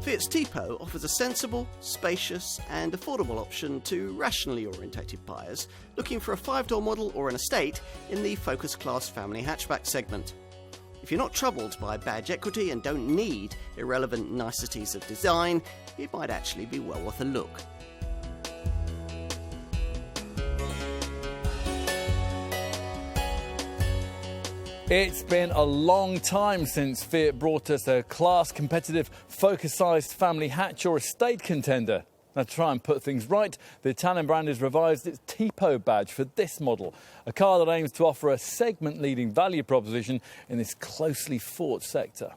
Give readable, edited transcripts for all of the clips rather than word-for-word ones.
Fiat Tipo offers a sensible, spacious and affordable option to rationally orientated buyers looking for a 5-door model or an estate in the Focus Class family hatchback segment. If you're not troubled by badge equity and don't need irrelevant niceties of design, it might actually be well worth a look. It's been a long time since Fiat brought us a class-competitive, focus-sized family hatch or estate contender. Now, to try and put things right, the Italian brand has revised its Tipo badge for this model, a car that aims to offer a segment-leading value proposition in this closely fought sector.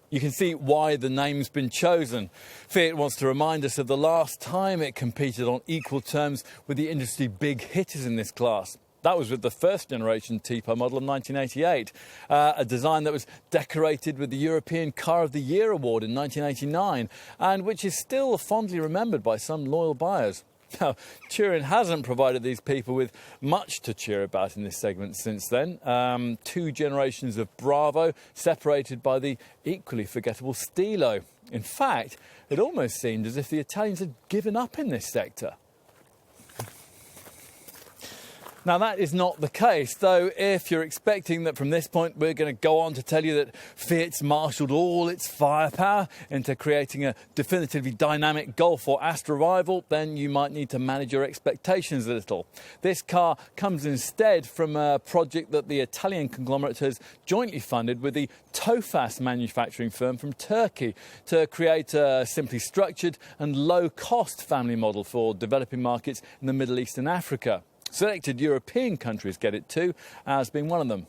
You can see why the name's been chosen. Fiat wants to remind us of the last time it competed on equal terms with the industry big hitters in this class. That was with the first generation Tipo model of 1988, a design that was decorated with the European Car of the Year award in 1989, and which is still fondly remembered by some loyal buyers. Now, Turin hasn't provided these people with much to cheer about in this segment since then. 2 generations of Bravo, separated by the equally forgettable Stilo. In fact, it almost seemed as if the Italians had given up in this sector. Now, that is not the case, though if you're expecting that from this point we're going to go on to tell you that Fiat's marshalled all its firepower into creating a definitively dynamic Golf or Astra rival, then you might need to manage your expectations a little. This car comes instead from a project that the Italian conglomerate has jointly funded with the Tofas manufacturing firm from Turkey to create a simply structured and low-cost family model for developing markets in the Middle East and Africa. Selected European countries get it too, as being one of them.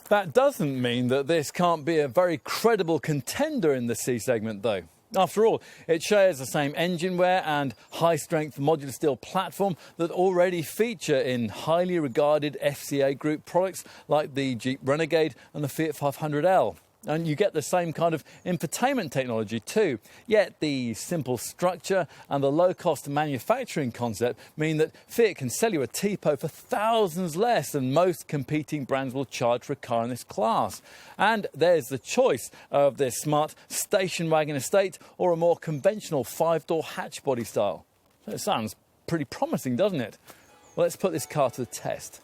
That doesn't mean that this can't be a very credible contender in the C segment, though. After all, it shares the same engine wear and high-strength modular steel platform that already feature in highly regarded FCA Group products like the Jeep Renegade and the Fiat 500L. And you get the same kind of infotainment technology too. Yet the simple structure and the low-cost manufacturing concept mean that Fiat can sell you a Tipo for thousands less than most competing brands will charge for a car in this class. And there's the choice of this smart station wagon estate or a more conventional 5-door hatch body style. It sounds pretty promising, doesn't it? Well, let's put this car to the test.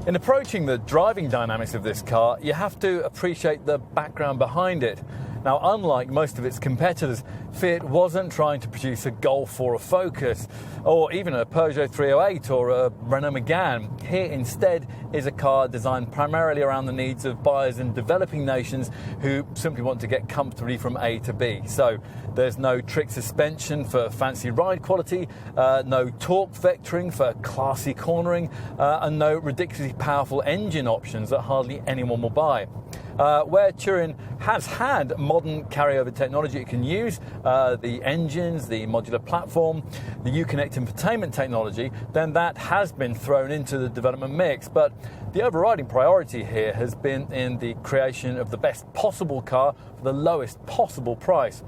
In approaching the driving dynamics of this car, you have to appreciate the background behind it. Now, unlike most of its competitors, Fiat wasn't trying to produce a Golf or a Focus, or even a Peugeot 308 or a Renault Megane. Here, instead, is a car designed primarily around the needs of buyers in developing nations who simply want to get comfortably from A to B. So, there's no trick suspension for fancy ride quality, no torque vectoring for classy cornering, and no ridiculously powerful engine options that hardly anyone will buy. Where Turin has had modern carryover technology it can use, the engines, the modular platform, the Uconnect infotainment technology, then that has been thrown into the development mix. But the overriding priority here has been in the creation of the best possible car for the lowest possible price.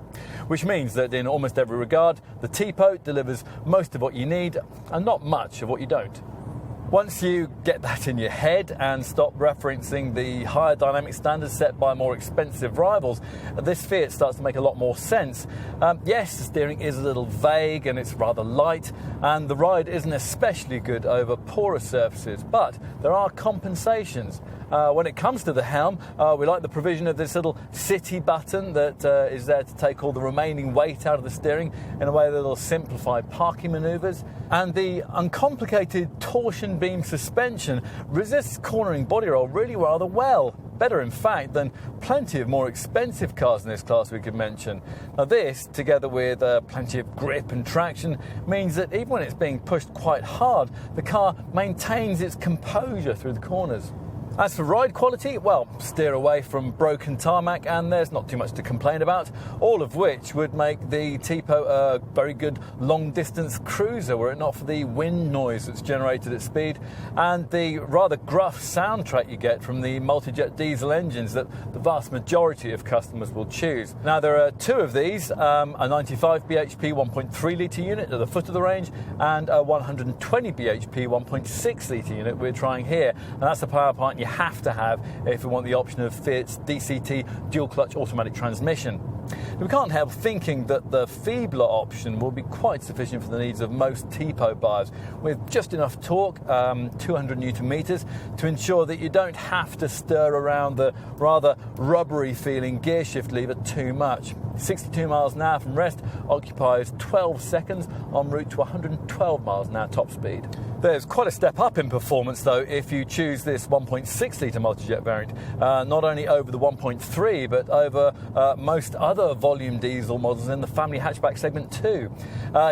Which means that in almost every regard, the Tipo delivers most of what you need and not much of what you don't. Once you get that in your head and stop referencing the higher dynamic standards set by more expensive rivals, this Fiat starts to make a lot more sense. Yes, the steering is a little vague and it's rather light, and the ride isn't especially good over poorer surfaces, but there are compensations. When it comes to the helm, we like the provision of this little city button that is there to take all the remaining weight out of the steering in a way that will simplify parking manoeuvres. And the uncomplicated torsion beam suspension resists cornering body roll really rather well. Better, in fact, than plenty of more expensive cars in this class we could mention. Now this, together with plenty of grip and traction, means that even when it's being pushed quite hard, the car maintains its composure through the corners. As for ride quality, well, steer away from broken tarmac and there's not too much to complain about, all of which would make the Tipo a very good long-distance cruiser were it not for the wind noise that's generated at speed and the rather gruff soundtrack you get from the multi-jet diesel engines that the vast majority of customers will choose. Now, there are two of these, a 95 bhp 1.3 litre unit at the foot of the range and a 120 bhp 1.6 litre unit we're trying here, and that's the power plant you have to have if you want the option of Fiat's DCT dual clutch automatic transmission. We can't help thinking that the feebler option will be quite sufficient for the needs of most Tipo buyers, with just enough torque, 200 newton meters, to ensure that you don't have to stir around the rather rubbery feeling gear shift lever too much. 62 miles an hour from rest occupies 12 seconds en route to 112 miles an hour top speed. There's quite a step up in performance though if you choose this 1.6 litre multi-jet variant, not only over the 1.3 but over most other volume diesel models in the family hatchback segment too.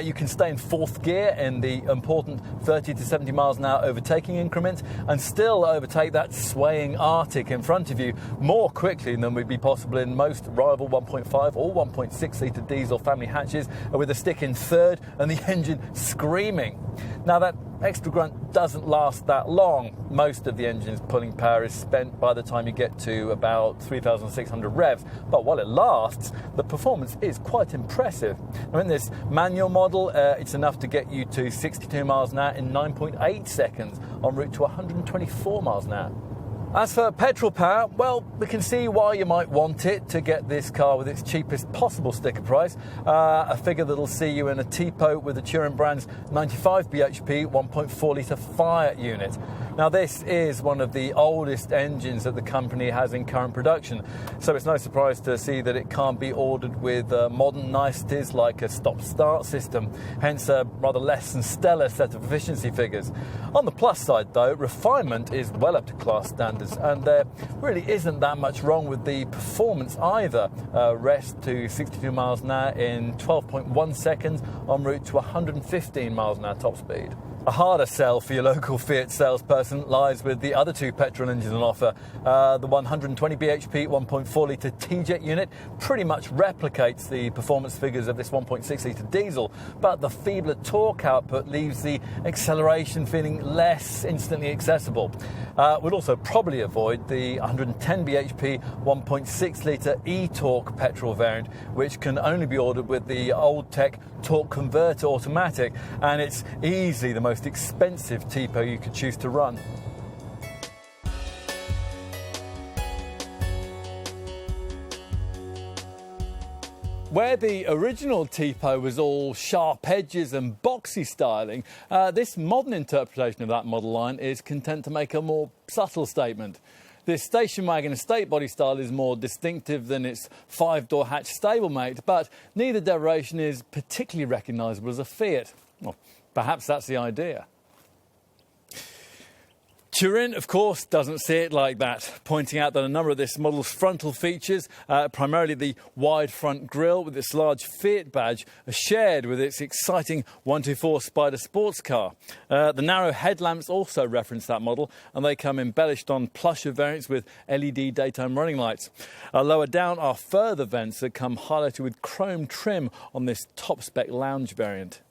You can stay in fourth gear in the important 30 to 70 miles an hour overtaking increment and still overtake that swaying Arctic in front of you more quickly than would be possible in most rival 1.5 or 1.6 litre diesel family hatches, with a stick in third and the engine screaming. Now, that extra grunt doesn't last that long. Most of the engine's pulling power is spent by the time you get to about 3,600 revs, but while it lasts, the performance is quite impressive. Now, in this manual model, it's enough to get you to 62 miles an hour in 9.8 seconds en route to 124 miles an hour. As for petrol power, well, we can see why you might want it to get this car with its cheapest possible sticker price, a figure that'll see you in a Tipo with the Turin brand's 95 bhp 1.4 litre Fiat unit. Now, this is one of the oldest engines that the company has in current production, so it's no surprise to see that it can't be ordered with modern niceties like a stop-start system, hence a rather less than stellar set of efficiency figures. On the plus side, though, refinement is well up to class standards, and there really isn't that much wrong with the performance either. Rest to 62 miles an hour in 12.1 seconds en route to 115 miles an hour top speed. A harder sell for your local Fiat salesperson lies with the other two petrol engines on offer. The 120 bhp 1.4 litre T-Jet unit pretty much replicates the performance figures of this 1.6 litre diesel, but the feebler torque output leaves the acceleration feeling less instantly accessible. We'll also probably avoid the 110 bhp 1.6 litre e-torque petrol variant, which can only be ordered with the old tech torque converter automatic, and it's easily the most expensive Tipo you could choose to run. Where the original Tipo was all sharp edges and boxy styling, this modern interpretation of that model line is content to make a more subtle statement. This station wagon estate body style is more distinctive than its five-door hatch stablemate, but neither derivation is particularly recognisable as a Fiat. Well, perhaps that's the idea. Turin, of course, doesn't see it like that, pointing out that a number of this model's frontal features, primarily the wide front grille with its large Fiat badge, are shared with its exciting 124 Spider sports car. The narrow headlamps also reference that model, and they come embellished on plusher variants with LED daytime running lights. Lower down are further vents that come highlighted with chrome trim on this top-spec lounge variant.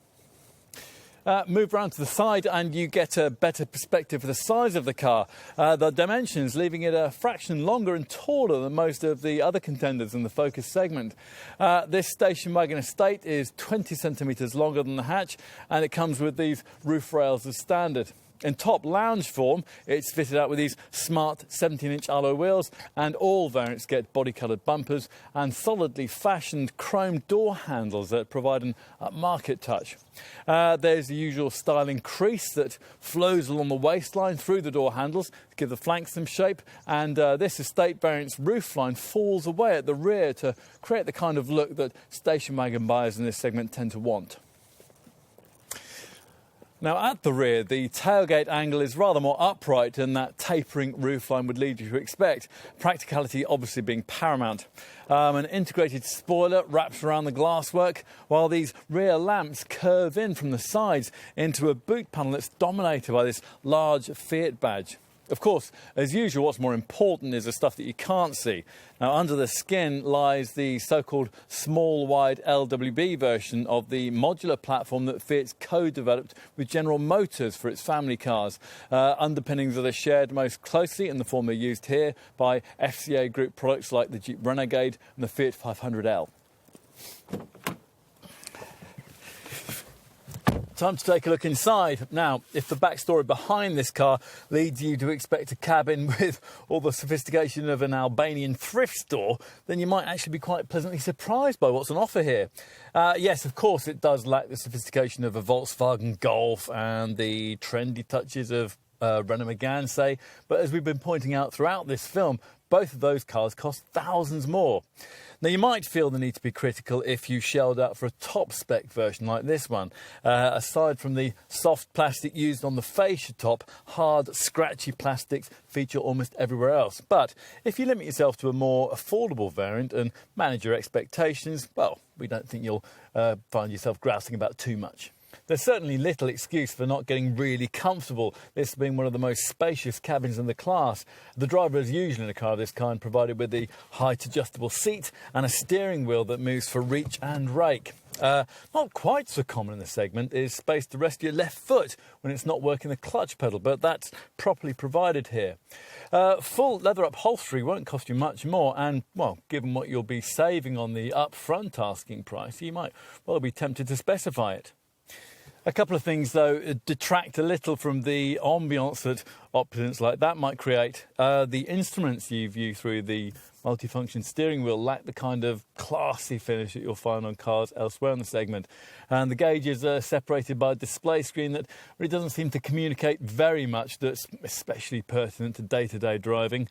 Move around to the side and you get a better perspective of the size of the car. The dimensions leaving it a fraction longer and taller than most of the other contenders in the Focus segment. This station wagon estate is 20 centimetres longer than the hatch, and it comes with these roof rails as standard. In top lounge form, it's fitted out with these smart 17-inch alloy wheels, and all variants get body-coloured bumpers and solidly fashioned chrome door handles that provide an upmarket touch. There's the usual styling crease that flows along the waistline through the door handles to give the flanks some shape, and this estate variant's roofline falls away at the rear to create the kind of look that station wagon buyers in this segment tend to want. Now, at the rear, the tailgate angle is rather more upright than that tapering roofline would lead you to expect, practicality obviously being paramount. An integrated spoiler wraps around the glasswork, while these rear lamps curve in from the sides into a boot panel that's dominated by this large Fiat badge. Of course, as usual, what's more important is the stuff that you can't see. Now, under the skin lies the so-called small wide LWB version of the modular platform that Fiat's co-developed with General Motors for its family cars. Underpinnings that are shared most closely in the form they're used here by FCA Group products like the Jeep Renegade and the Fiat 500L. Time to take a look inside. Now, if the backstory behind this car leads you to expect a cabin with all the sophistication of an Albanian thrift store, then you might actually be quite pleasantly surprised by what's on offer here. Yes, of course, it does lack the sophistication of a Volkswagen Golf and the trendy touches of Renault Megane, say, but as we've been pointing out throughout this film, both of those cars cost thousands more. Now, you might feel the need to be critical if you shelled out for a top-spec version like this one. Aside from the soft plastic used on the fascia top, hard, scratchy plastics feature almost everywhere else. But if you limit yourself to a more affordable variant and manage your expectations, well, we don't think you'll find yourself grousing about too much. There's certainly little excuse for not getting really comfortable, this being one of the most spacious cabins in the class. The driver is usually in a car of this kind provided with the height adjustable seat and a steering wheel that moves for reach and rake. Not quite so common in the segment is space to rest your left foot when it's not working the clutch pedal, but that's properly provided here. Full leather upholstery won't cost you much more, and, well, given what you'll be saving on the upfront asking price, you might well be tempted to specify it. A couple of things, though, detract a little from the ambience that opulence like that might create. The instruments you view through the multifunction steering wheel lack the kind of classy finish that you'll find on cars elsewhere in the segment. And the gauges are separated by a display screen that really doesn't seem to communicate very much that's especially pertinent to day-to-day driving.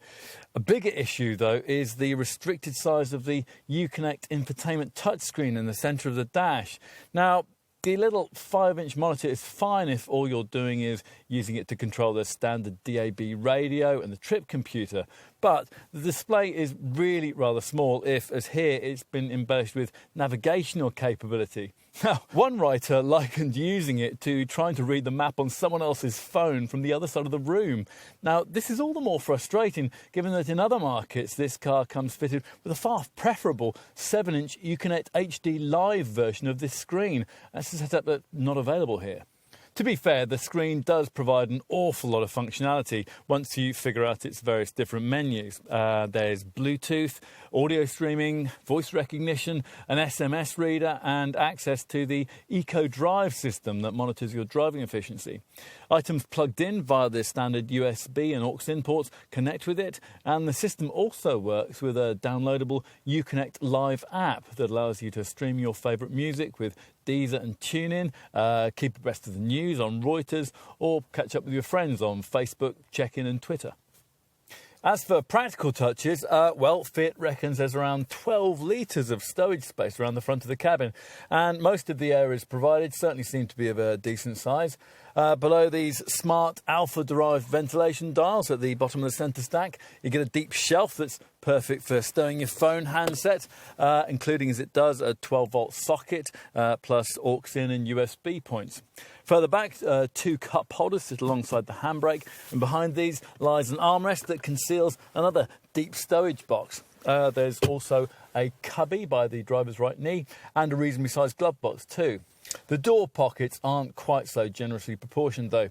A bigger issue, though, is the restricted size of the Uconnect infotainment touchscreen in the centre of the dash. Now, the little 5-inch monitor is fine if all you're doing is using it to control the standard DAB radio and the trip computer, but the display is really rather small if, as here, it's been embellished with navigational capability. Now, one writer likened using it to trying to read the map on someone else's phone from the other side of the room. Now, this is all the more frustrating given that in other markets this car comes fitted with a far preferable 7-inch Uconnect HD Live version of this screen. That's a setup that's not available here. To be fair, the screen does provide an awful lot of functionality once you figure out its various different menus. There's Bluetooth, audio streaming, voice recognition, an SMS reader, and access to the Eco Drive system that monitors your driving efficiency. Items plugged in via the standard USB and aux in ports connect with it, and the system also works with a downloadable Uconnect Live app that allows you to stream your favourite music with Deezer and TuneIn, keep abreast of the news on Reuters, or catch up with your friends on Facebook, Check-in and Twitter. As for practical touches, well, Fiat reckons there's around 12 litres of stowage space around the front of the cabin, and most of the areas provided certainly seem to be of a decent size. Below these smart alpha-derived ventilation dials at the bottom of the centre stack, you get a deep shelf that's perfect for stowing your phone handset, including, as it does, a 12-volt socket, plus aux-in and USB points. Further back, 2 cup holders sit alongside the handbrake, and behind these lies an armrest that conceals another deep stowage box. There's also a cubby by the driver's right knee and a reasonably sized glove box too. The door pockets aren't quite so generously proportioned though.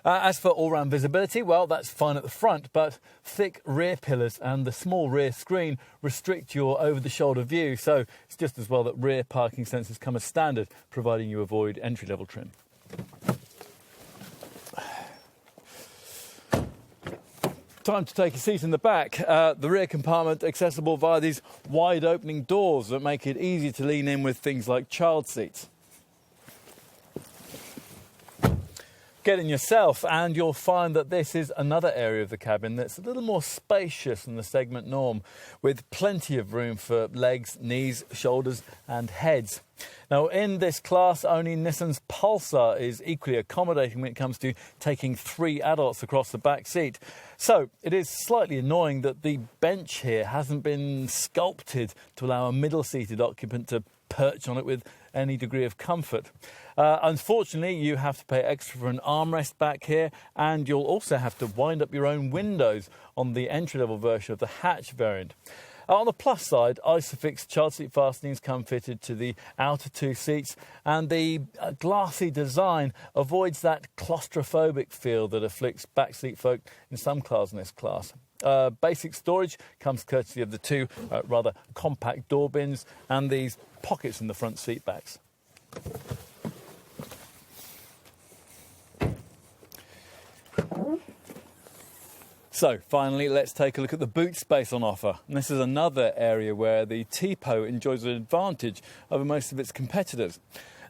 As for all-round visibility, well, that's fine at the front, but thick rear pillars and the small rear screen restrict your over-the-shoulder view, so it's just as well that rear parking sensors come as standard, providing you avoid entry-level trim. Time to take a seat in the back. The rear compartment accessible via these wide opening doors that make it easy to lean in with things like child seats. Get in yourself and you'll find that this is another area of the cabin that's a little more spacious than the segment norm, with plenty of room for legs, knees, shoulders and heads. Now, in this class, only Nissan's Pulsar is equally accommodating when it comes to taking 3 adults across the back seat. So, it is slightly annoying that the bench here hasn't been sculpted to allow a middle-seated occupant to perch on it with any degree of comfort. Unfortunately, you have to pay extra for an armrest back here, and you'll also have to wind up your own windows on the entry-level version of the hatch variant. On the plus side, Isofix child seat fastenings come fitted to the outer two seats, and the glassy design avoids that claustrophobic feel that afflicts backseat folk in some cars in this class. Basic storage comes courtesy of the two rather compact door bins and these pockets in the front seat backs. So, finally, let's take a look at the boot space on offer. And this is another area where the Tipo enjoys an advantage over most of its competitors.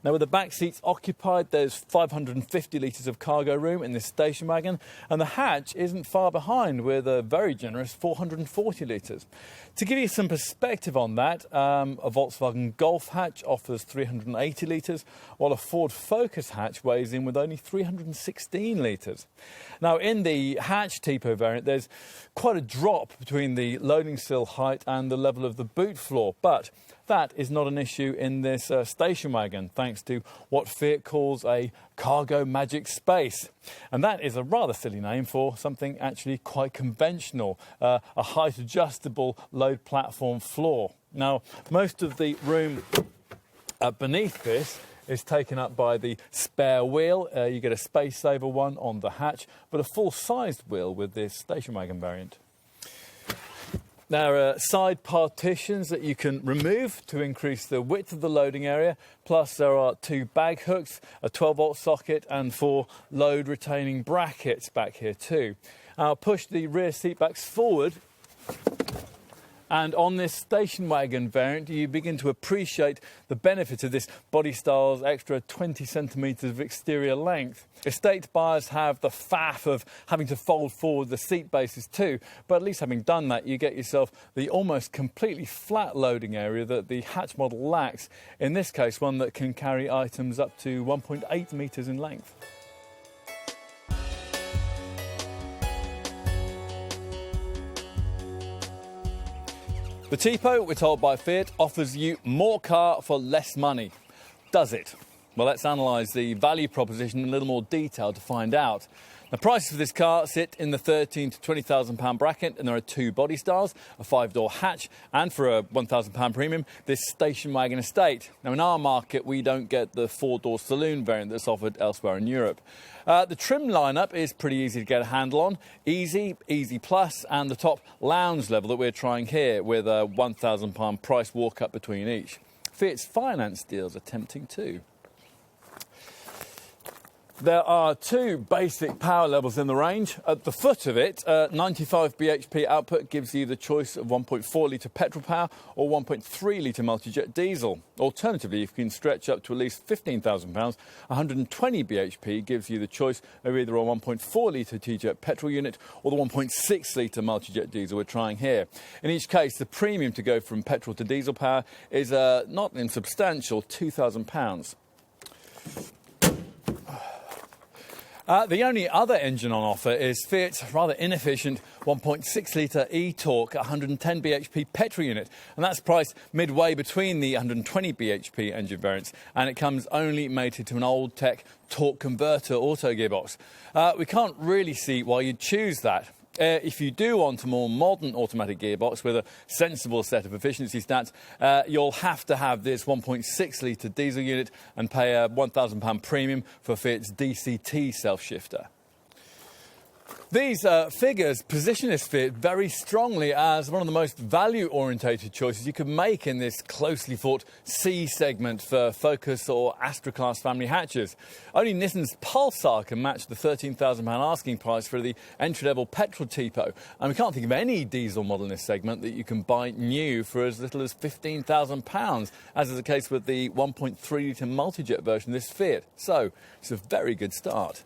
Now, with the back seats occupied, there's 550 litres of cargo room in this station wagon, and the hatch isn't far behind with a very generous 440 litres. To give you some perspective on that, a Volkswagen Golf hatch offers 380 litres, while a Ford Focus hatch weighs in with only 316 litres. Now, in the hatch Tipo variant, there's quite a drop between the loading sill height and the level of the boot floor, but that is not an issue in this station wagon, thanks to what Fiat calls a cargo magic space. And that is a rather silly name for something actually quite conventional, a height adjustable load platform floor. Now, most of the room beneath this is taken up by the spare wheel. You get a space saver one on the hatch, but a full-sized wheel with this station wagon variant. There are side partitions that you can remove to increase the width of the loading area, plus there are two bag hooks, a 12-volt socket and 4 load retaining brackets back here too. I'll push the rear seat backs forward, and on this station wagon variant you begin to appreciate the benefit of this body style's extra 20 centimetres of exterior length. Estate buyers have the faff of having to fold forward the seat bases too, but at least having done that you get yourself the almost completely flat loading area that the hatch model lacks, in this case one that can carry items up to 1.8 metres in length. The Tipo, we're told by Fiat, offers you more car for less money. Does it? Well, let's analyse the value proposition in a little more detail to find out. The prices of this car sit in the £13,000 to £20,000 bracket, and there are two body styles, a 5-door hatch, and for a £1,000 premium, this station wagon estate. Now, in our market, we don't get the 4-door saloon variant that's offered elsewhere in Europe. The trim lineup is pretty easy to get a handle on. Easy, Easy Plus, and the top lounge level that we're trying here with a £1,000 price walk-up between each. Fiat's finance deals are tempting too. There are two basic power levels in the range. At the foot of it, 95 bhp output gives you the choice of 1.4 litre petrol power or 1.3 litre multi-jet diesel. Alternatively, if you can stretch up to at least £15,000, 120 bhp gives you the choice of either a 1.4 litre T-jet petrol unit or the 1.6 litre multi-jet diesel we're trying here. In each case, the premium to go from petrol to diesel power is not insubstantial £2,000. The only other engine on offer is Fiat's rather inefficient 1.6 litre e-torque 110 bhp petrol unit, and that's priced midway between the 120 bhp engine variants, and it comes only mated to an old tech torque converter auto gearbox. We can't really see why you'd choose that. If you do want a more modern automatic gearbox with a sensible set of efficiency stats, you'll have to have this 1.6 litre diesel unit and pay a £1,000 premium for Fiat's DCT self-shifter. These figures position this Fiat very strongly as one of the most value-orientated choices you could make in this closely fought C segment for Focus or Astra class family hatches. Only Nissan's Pulsar can match the £13,000 asking price for the entry-level petrol Tipo, and we can't think of any diesel model in this segment that you can buy new for as little as £15,000, as is the case with the 1.3 litre multi-jet version of this Fiat. So, it's a very good start.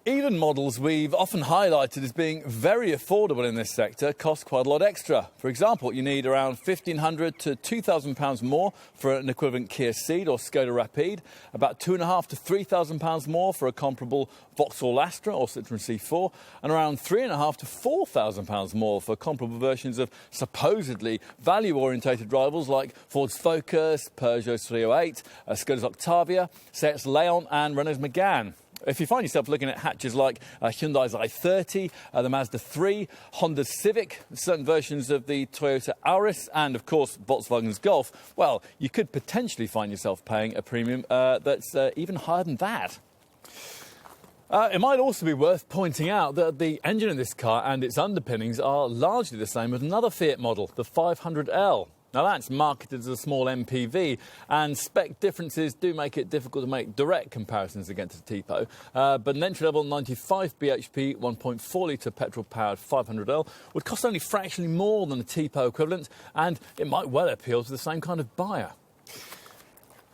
Even models we've often highlighted as being very affordable in this sector cost quite a lot extra. For example, you need around £1,500 to £2,000 more for an equivalent Kia Ceed or Skoda Rapide, about £2,500 to £3,000 more for a comparable Vauxhall Astra or Citroën C4, and around £3,500 to £4,000 more for comparable versions of supposedly value-orientated rivals like Ford's Focus, Peugeot's 308, Skoda's Octavia, Seat's Leon and Renault's Megane. If you find yourself looking at hatches like Hyundai's i30, the Mazda 3, Honda's Civic, certain versions of the Toyota Auris and, of course, Volkswagen's Golf, well, you could potentially find yourself paying a premium that's even higher than that. It might also be worth pointing out that the engine in this car and its underpinnings are largely the same as another Fiat model, the 500L. Now that's marketed as a small MPV, and spec differences do make it difficult to make direct comparisons against a Tipo, but an entry-level 95 bhp 1.4-litre petrol-powered 500L would cost only fractionally more than a Tipo equivalent, and it might well appeal to the same kind of buyer.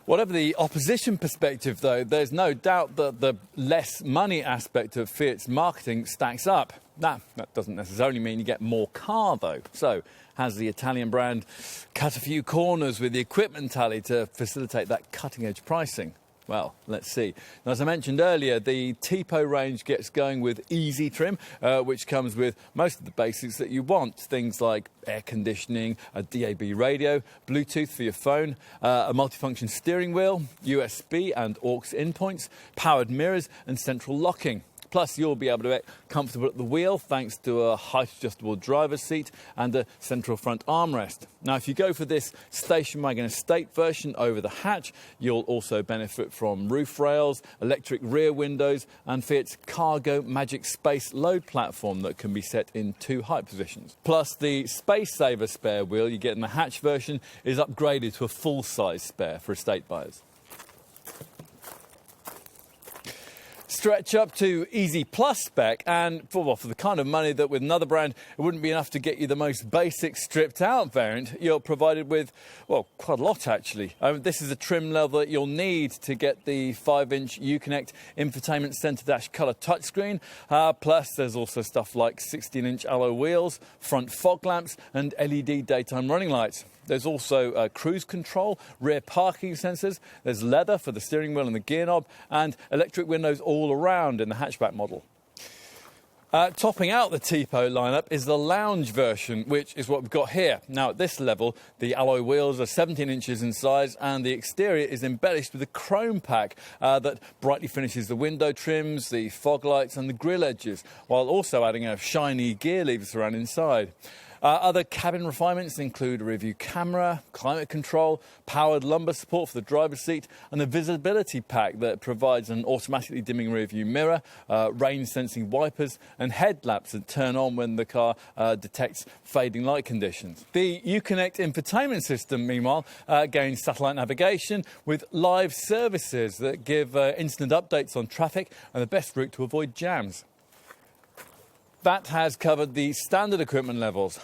Whatever the opposition perspective, though, there's no doubt that the less money aspect of Fiat's marketing stacks up. Now, that doesn't necessarily mean you get more car, though. So, has the Italian brand cut a few corners with the equipment tally to facilitate that cutting-edge pricing? Well, let's see. Now, as I mentioned earlier, the Tipo range gets going with easy trim, which comes with most of the basics that you want. Things like air conditioning, a DAB radio, Bluetooth for your phone, a multifunction steering wheel, USB and aux in points, powered mirrors and central locking. Plus, you'll be able to get comfortable at the wheel thanks to a height-adjustable driver's seat and a central front armrest. Now, if you go for this station wagon estate version over the hatch, you'll also benefit from roof rails, electric rear windows and Fiat's Cargo Magic Space load platform that can be set in 2 height positions. Plus, the Space Saver spare wheel you get in the hatch version is upgraded to a full-size spare for estate buyers. Stretch up to Easy Plus spec, and for the kind of money that with another brand it wouldn't be enough to get you the most basic stripped out variant, you're provided with, well, quite a lot actually. This is a trim level that you'll need to get the 5-inch Uconnect infotainment centre dash colour touchscreen, plus there's also stuff like 16-inch alloy wheels, front fog lamps and LED daytime running lights. There's also cruise control, rear parking sensors, there's leather for the steering wheel and the gear knob, and electric windows all around in the hatchback model. Topping out the Tipo lineup is the lounge version, which is what we've got here. Now, at this level, the alloy wheels are 17 inches in size, and the exterior is embellished with a chrome pack that brightly finishes the window trims, the fog lights and the grille edges, while also adding a shiny gear lever surround inside. Other cabin refinements include a rear-view camera, climate control, powered lumbar support for the driver's seat, and a visibility pack that provides an automatically dimming rear-view mirror, rain-sensing wipers, and headlamps that turn on when the car detects fading light conditions. The Uconnect infotainment system, meanwhile, gains satellite navigation with live services that give instant updates on traffic and the best route to avoid jams. That has covered the standard equipment levels.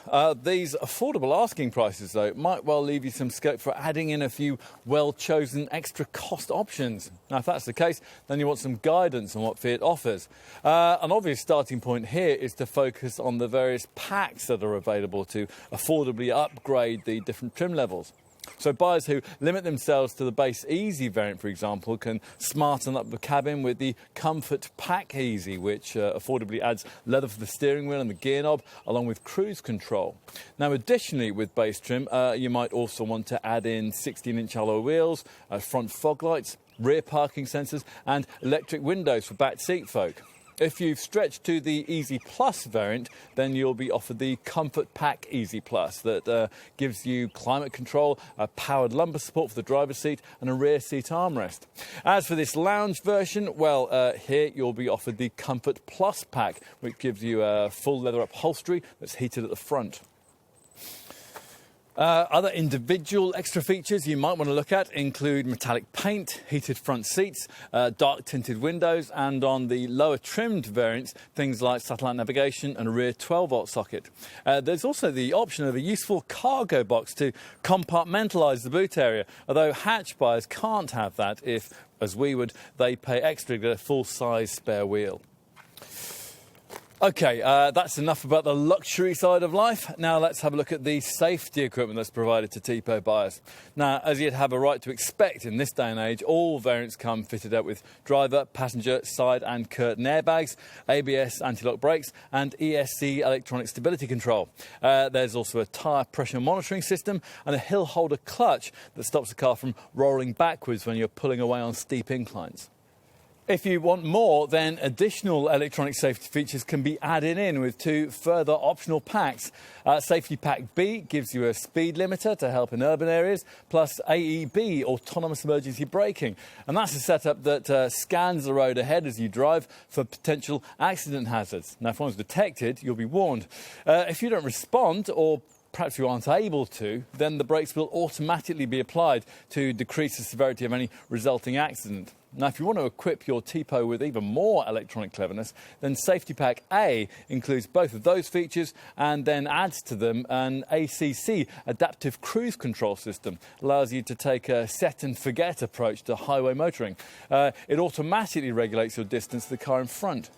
These affordable asking prices, though, might well leave you some scope for adding in a few well-chosen extra cost options. Now, if that's the case, then you want some guidance on what Fiat offers. An obvious starting point here is to focus on the various packs that are available to affordably upgrade the different trim levels. So buyers who limit themselves to the base Easy variant, for example, can smarten up the cabin with the Comfort Pack Easy, which affordably adds leather for the steering wheel and the gear knob, along with cruise control. Now, additionally, with base trim, you might also want to add in 16-inch alloy wheels, front fog lights, rear parking sensors and electric windows for back seat folk. If you've stretched to the Easy Plus variant, then you'll be offered the Comfort Pack Easy Plus that gives you climate control, powered lumbar support for the driver's seat and a rear seat armrest. As for this lounge version, well, here you'll be offered the Comfort Plus Pack, which gives you a full leather upholstery that's heated at the front. Other individual extra features you might want to look at include metallic paint, heated front seats, dark tinted windows, and on the lower trimmed variants, things like satellite navigation and a rear 12-volt socket. There's also the option of a useful cargo box to compartmentalise the boot area, although hatch buyers can't have that if, as we would, they pay extra to get a full-size spare wheel. Okay, that's enough about the luxury side of life. Now let's have a look at the safety equipment that's provided to Tipo buyers. Now, as you'd have a right to expect in this day and age, all variants come fitted up with driver, passenger, side and curtain airbags, ABS anti-lock brakes and ESC electronic stability control. There's also a tyre pressure monitoring system and a hill holder clutch that stops the car from rolling backwards when you're pulling away on steep inclines. If you want more, then additional electronic safety features can be added in with 2 further optional packs. Safety Pack B gives you a speed limiter to help in urban areas, plus AEB, autonomous emergency braking. And that's a setup that scans the road ahead as you drive for potential accident hazards. Now, if one's detected, you'll be warned. If you don't respond, or perhaps you aren't able to, then the brakes will automatically be applied to decrease the severity of any resulting accident. Now, if you want to equip your Tipo with even more electronic cleverness, then Safety Pack A includes both of those features and then adds to them an ACC, Adaptive Cruise Control System. Allows you to take a set-and-forget approach to highway motoring. It automatically regulates your distance to the car in front.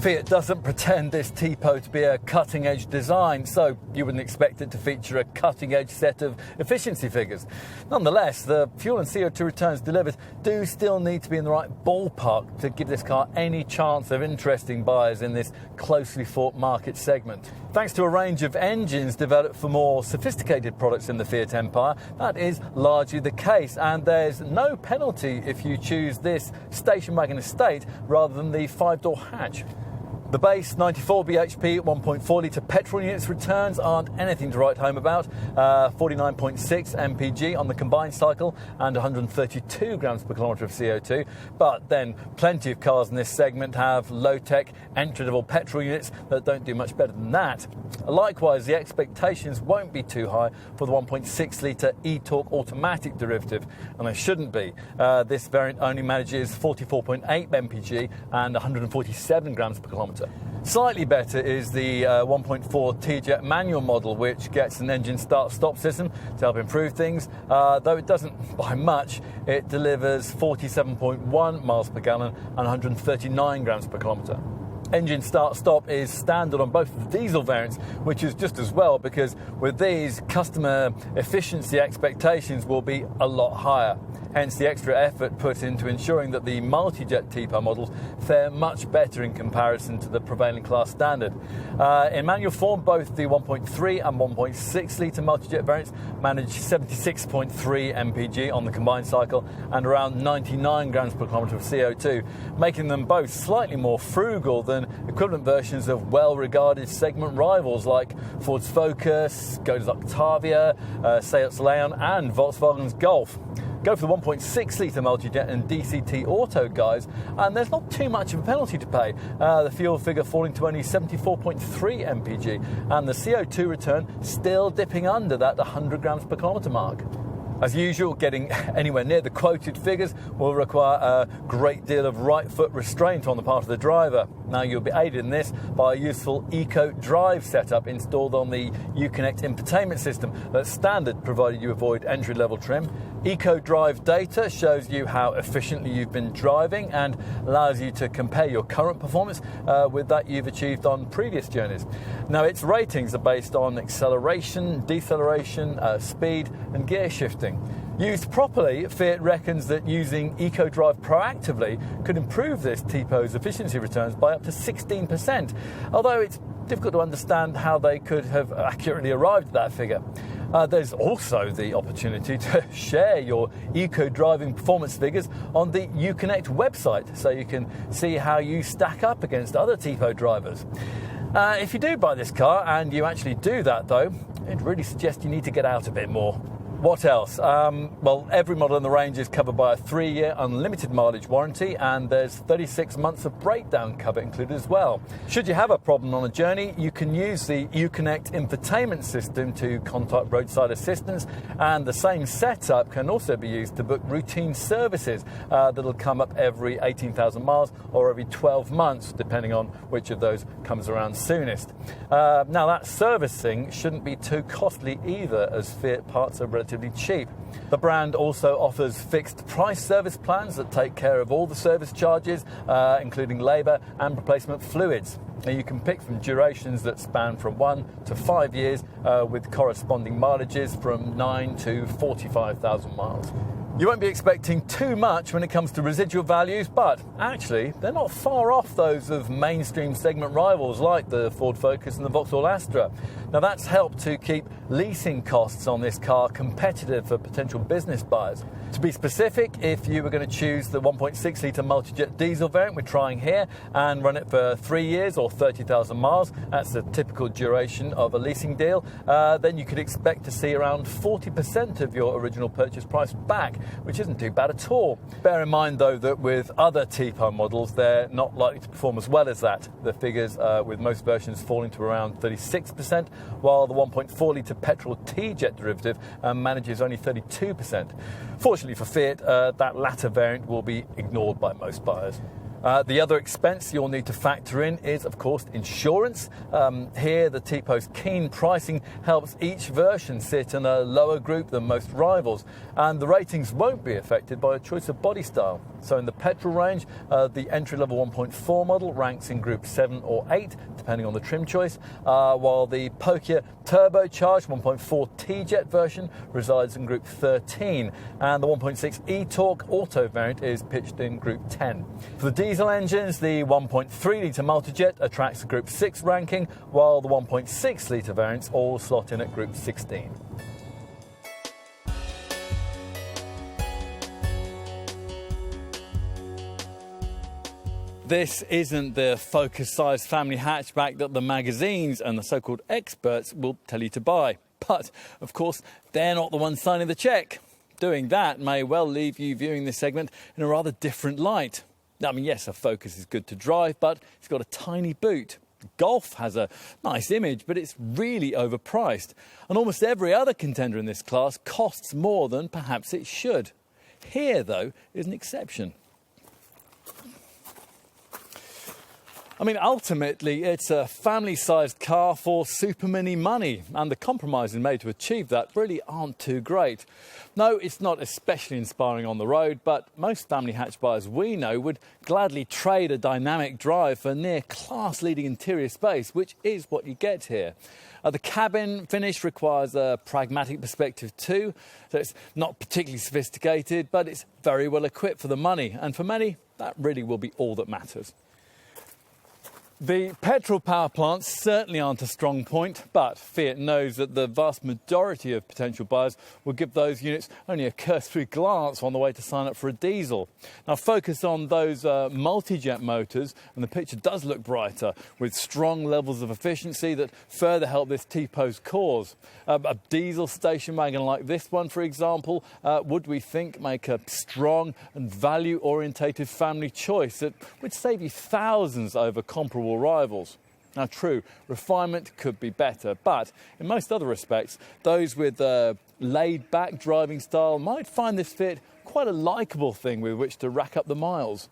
Fiat doesn't pretend this Tipo to be a cutting-edge design, so you wouldn't expect it to feature a cutting-edge set of efficiency figures. Nonetheless, the fuel and CO2 returns delivered do still need to be in the right ballpark to give this car any chance of interesting buyers in this closely fought market segment. Thanks to a range of engines developed for more sophisticated products in the Fiat empire, that is largely the case, and there's no penalty if you choose this station wagon estate rather than the 5-door hatch. The base 94 bhp 1.4 litre petrol units returns aren't anything to write home about. 49.6 mpg on the combined cycle and 132 grams per kilometre of CO2. But then plenty of cars in this segment have low-tech entry-level petrol units that don't do much better than that. Likewise, the expectations won't be too high for the 1.6 litre e-torque automatic derivative, and they shouldn't be. This variant only manages 44.8 mpg and 147 grams per kilometre. Slightly better is the 1.4 T-Jet manual model, which gets an engine start-stop system to help improve things. Though it doesn't by much, it delivers 47.1 miles per gallon and 139 grams per kilometre. Engine start-stop is standard on both of the diesel variants, which is just as well, because with these, customer efficiency expectations will be a lot higher. Hence the extra effort put into ensuring that the multi-jet Tipo models fare much better in comparison to the prevailing class standard. In manual form, both the 1.3 and 1.6 litre multi-jet variants manage 76.3 mpg on the combined cycle and around 99 grams per kilometre of CO2, making them both slightly more frugal than equivalent versions of well-regarded segment rivals like Ford's Focus, Skoda's Octavia, Seat's Leon and Volkswagen's Golf. Go for the 1.6 litre multi-jet and DCT Auto guys, and there's not too much of a penalty to pay. The fuel figure falling to only 74.3 mpg, and the CO2 return still dipping under that 100 grams per kilometre mark. As usual, getting anywhere near the quoted figures will require a great deal of right foot restraint on the part of the driver. Now, you'll be aided in this by a useful Eco Drive setup installed on the Uconnect infotainment system that's standard, provided you avoid entry-level trim. Eco Drive data shows you how efficiently you've been driving and allows you to compare your current performance with that you've achieved on previous journeys. Now, its ratings are based on acceleration, deceleration, speed and gear shifting. Used properly, Fiat reckons that using Eco Drive proactively could improve this Tipo's efficiency returns by up to 16%, although it's difficult to understand how they could have accurately arrived at that figure. There's also the opportunity to share your eco-driving performance figures on the Uconnect website, so you can see how you stack up against other Tipo drivers. If you do buy this car, and you actually do that though, I'd really suggest you need to get out a bit more. What else? Well, every model in the range is covered by a 3-year unlimited mileage warranty, and there's 36 months of breakdown cover included as well. Should you have a problem on a journey, you can use the Uconnect infotainment system to contact roadside assistance, and the same setup can also be used to book routine services that'll come up every 18,000 miles or every 12 months, depending on which of those comes around soonest. Now, that servicing shouldn't be too costly either, as Fiat parts are relatively relatively cheap. The brand also offers fixed price service plans that take care of all the service charges, including labour and replacement fluids. Now you can pick from durations that span from 1 to 5 years with corresponding mileages from 9 to 45,000 miles. You won't be expecting too much when it comes to residual values, but actually they're not far off those of mainstream segment rivals like the Ford Focus and the Vauxhall Astra. Now that's helped to keep leasing costs on this car competitive for potential business buyers. To be specific, if you were going to choose the 1.6 litre multi-jet diesel variant we're trying here and run it for 3 years or 30,000 miles, that's the typical duration of a leasing deal, then you could expect to see around 40% of your original purchase price back, which isn't too bad at all. Bear in mind though that with other Tipo models they're not likely to perform as well as that. The figures with most versions falling to around 36%, while the 1.4 litre petrol T-Jet derivative manages only 32%. Fortunately for Fiat, that latter variant will be ignored by most buyers. The other expense you'll need to factor in is, of course, insurance. Here, the Tipo's keen pricing helps each version sit in a lower group than most rivals, and the ratings won't be affected by a choice of body style. So in the petrol range, the entry-level 1.4 model ranks in Group 7 or 8, depending on the trim choice, while the Pokia turbocharged 1.4 T-Jet version resides in Group 13, and the 1.6 e-Torque Auto variant is pitched in Group 10. For the diesel engines, the 1.3 litre multi-jet attracts a Group 6 ranking, while the 1.6 litre variants all slot in at Group 16. This isn't the Focus-sized family hatchback that the magazines and the so-called experts will tell you to buy. But, of course, they're not the ones signing the cheque. Doing that may well leave you viewing this segment in a rather different light. I mean, yes, a Focus is good to drive, but it's got a tiny boot. Golf has a nice image, but it's really overpriced. And almost every other contender in this class costs more than perhaps it should. Here, though, is an exception. I mean, ultimately, it's a family-sized car for super mini money, and the compromises made to achieve that really aren't too great. No, it's not especially inspiring on the road, but most family hatch buyers we know would gladly trade a dynamic drive for near class-leading interior space, which is what you get here. The cabin finish requires a pragmatic perspective too, so it's not particularly sophisticated, but it's very well equipped for the money, and for many, that really will be all that matters. The petrol power plants certainly aren't a strong point, but Fiat knows that the vast majority of potential buyers will give those units only a cursory glance on the way to sign up for a diesel. Now focus on those multi-jet motors and the picture does look brighter, with strong levels of efficiency that further help this Tipo's cause. A diesel station wagon like this one, for example, would we think make a strong and value-orientated family choice that would save you thousands over comparable rivals. Now true, refinement could be better, but in most other respects, those with a laid-back driving style might find this Fiat quite a likeable thing with which to rack up the miles.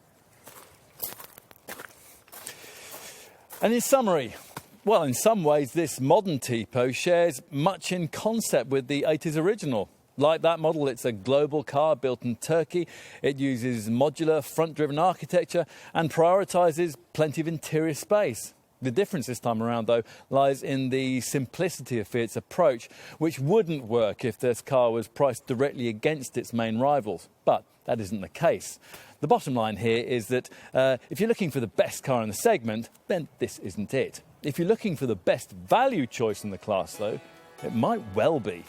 And in summary, well, in some ways this modern Tipo shares much in concept with the 80s original. Like that model, it's a global car built in Turkey. It uses modular front-driven architecture and prioritises plenty of interior space. The difference this time around, though, lies in the simplicity of Fiat's approach, which wouldn't work if this car was priced directly against its main rivals. But that isn't the case. The bottom line here is that if you're looking for the best car in the segment, then this isn't it. If you're looking for the best value choice in the class, though, it might well be.